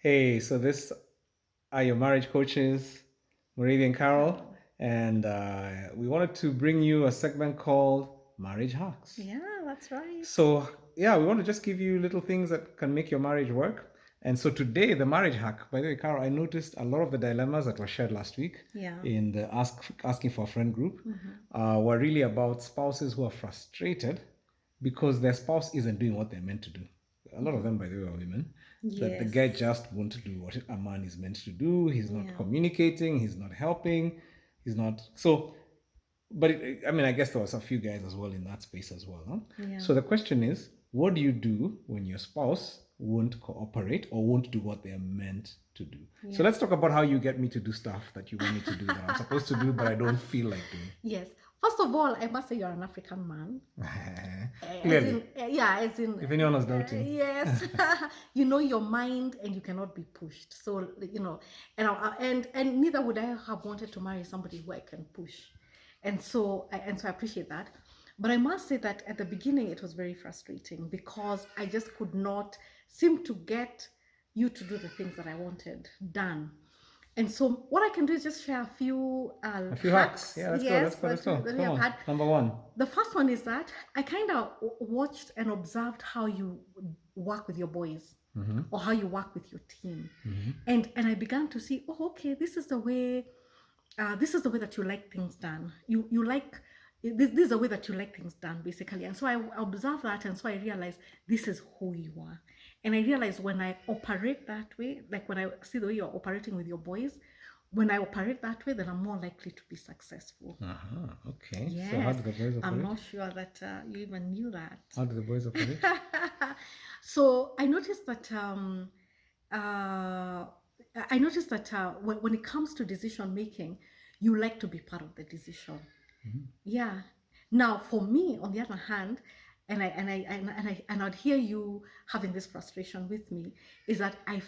Hey, so this are your marriage coaches, Muriithi and Carol, and we wanted to bring you a segment called Marriage Hacks. Yeah, that's right. So, yeah, we want to just give you little things that can make your marriage work. And so today, the marriage hack, by the way, Carol, I noticed a lot of the dilemmas that were shared last week Yeah. in the Asking for a Friend group were really about spouses who are frustrated because their spouse isn't doing what they're meant to do. A lot of them, by the way, are women. That the guy Yes. just won't do what a man is meant to do. He's not Yeah. communicating. He's not helping. He's not. So, but I mean, I guess there was a few guys as well in that space as well. Huh? Yeah. So the question is, what do you do when your spouse won't cooperate or won't do what they are meant to do? So Yeah. let's talk about how you get me to do stuff that you want me to do that I'm supposed to do, but I don't feel like doing. Yes. First of all, I must say you're an African man. Clearly, As in, if anyone was doubting. yes, you know your mind and you cannot be pushed. So and neither would I have wanted to marry somebody who I can push, and so I appreciate that. But I must say that at the beginning it was very frustrating because I just could not seem to get you to do the things that I wanted done. And so what I can do is just share A few hacks. hacks. Yeah, let's Yes, go. Let's go. that we Come have on. had. Number one. The first one is that I kind of watched and observed how you work with your boys or how you work with your team, and I began to see, oh, okay, this is the way that you like things done. You like this is the way that you like things done, basically. And so I observed that, and so I realized this is who you are. And I realized when I operate that way, like when I see the way you're operating with your boys, when I operate that way, then I'm more likely to be successful. Okay. Yes. So how do the boys operate? I'm not sure that you even knew that. How do the boys operate? So I noticed that when it comes to decision making, you like to be part of the decision. Yeah. Now, for me, on the other hand, and I'd hear you having this frustration with me, is that I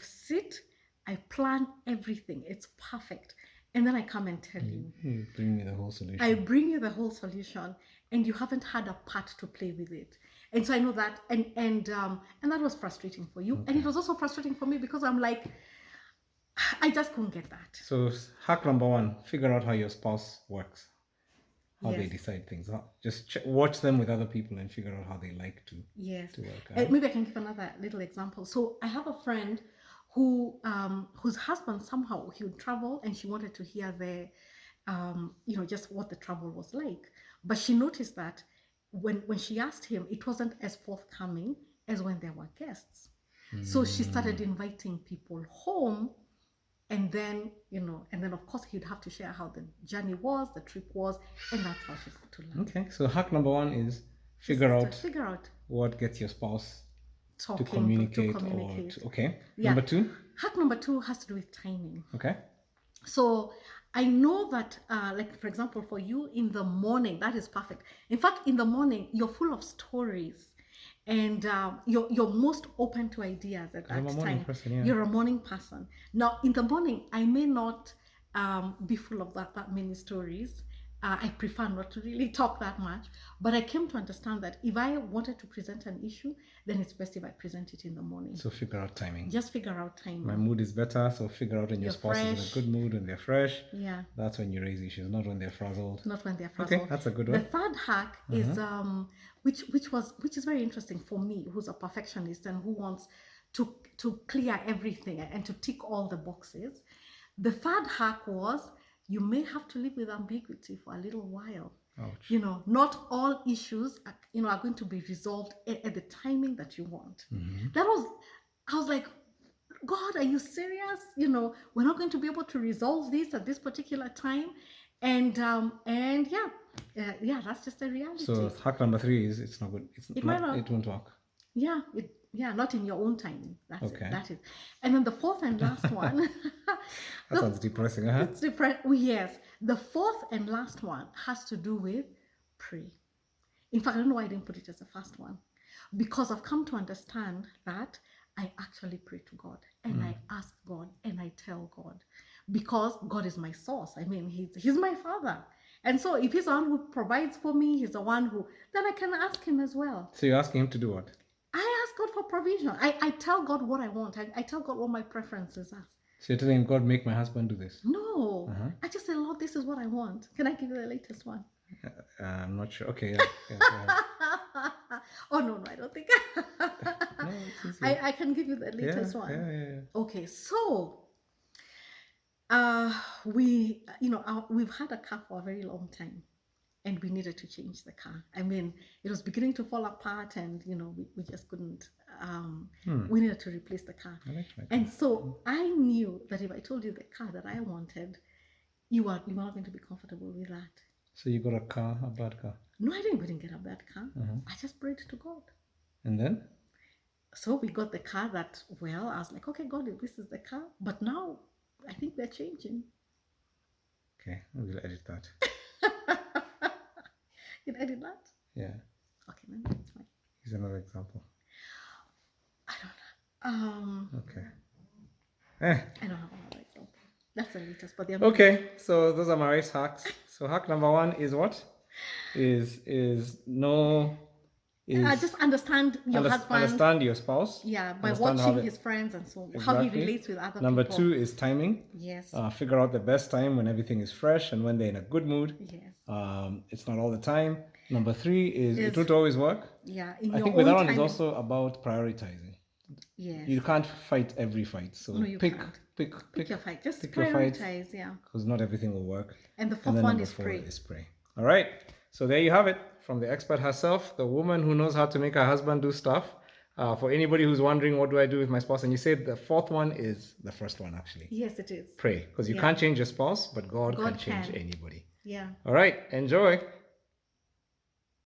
plan everything, it's perfect, and then I come and tell you, You bring me the whole solution. I bring you the whole solution, and you haven't had a part to play with it. And so I know that, and that was frustrating for you, and it was also frustrating for me because I'm like, I just couldn't get that. So hack number one: figure out how your spouse works, how they Yes. decide things. Just watch them with other people and figure out how they like to Yes. to work. Maybe I can give another little example. So I have a friend whose husband somehow he would travel and she wanted to hear the just what the travel was like. But she noticed that when she asked him, it wasn't as forthcoming as when there were guests. So she started inviting people home, and then of course he'd have to share how the journey was, the trip was, and that's how she got to learn. Okay, so hack number one is figure out what gets your spouse Talking, to communicate. Okay. Yeah. Number two. Hack number two has to do with timing. Okay. So I know that, like for example, for you in the morning, that is perfect. In fact, in the morning, you're full of stories, and you're most open to ideas at that I'm a morning time. person, yeah. You're a morning person. Now, in the morning, I may not be full of that many stories. I prefer not to really talk that much, but I came to understand that if I wanted to present an issue, then it's best if I present it in the morning. So figure out timing. Just figure out timing. My mood is better, so figure out when your spouse is in a good mood, when they're fresh. Yeah. That's when you raise issues, not when they're frazzled. Not when they're frazzled. Okay, that's a good one. The third hack is which is very interesting for me, who's a perfectionist and who wants to clear everything and to tick all the boxes. The third hack was you may have to live with ambiguity for a little while. Ouch. Not all issues are going to be resolved at the timing that you want. I was like, God, are you serious? We're not going to be able to resolve this at this particular time. And that's just the reality. So hack number three is it's not good. It won't work. Yeah, not in your own timing. That's okay. That is. And then the fourth and last one. That sounds depressing, huh? It's depressing. Yes. The fourth and last one has to do with pray. In fact, I don't know why I didn't put it as the first one. Because I've come to understand that I actually pray to God and I ask God and I tell God. Because God is my source. I mean, he's my father. And so if he's the one who provides for me, he's the one who, then I can ask him as well. So you're asking him to do what? I ask God for provision. I tell God what I want. I tell God what my preferences are. So you're telling God, make my husband do this? No. I just say, Lord, this is what I want. Can I give you the latest one? I'm not sure. Okay, yeah, go ahead. Oh, no, I don't think. No, it's easy. I can give you the latest one. Yeah. Okay, so we've had a car for a very long time, and we needed to change the car. I mean, it was beginning to fall apart, and we just couldn't. We needed to replace the car. I like my car. And so I knew that if I told you the car that I wanted, you were not going to be comfortable with that. So you got a car, a bad car? No, we didn't get a bad car. I just prayed to God. And then? So we got the car that, well, I was like, okay, God, this is the car. But now I think we're changing. Okay, we'll edit that. You edit that? Yeah. Okay, then that's fine. Here's another example. I don't know. Okay. I don't have another example. That's the latest, but okay, so those are my race hacks. So hack number 1 is what? Is just understand your husband. Understand your spouse. Yeah, by watching his friends and so on. How he relates with other Number people. 2 is timing. Yes. Figure out the best time when everything is fresh and when they're in a good mood. Yes. It's not all the time. Number 3 is it won't always work. Yeah. I think with that one is also about prioritizing. Yes. You can't fight every fight. So no, you pick your fight. Just pick prioritize, your fight, yeah. Because not everything will work. And the fourth one is pray. All right. So there you have it from the expert herself, the woman who knows how to make her husband do stuff. For anybody who's wondering, what do I do with my spouse? And you said the fourth one is the first one, actually. Yes, it is. Pray. Because you can't change your spouse, but God can change anybody. Yeah. All right. Enjoy.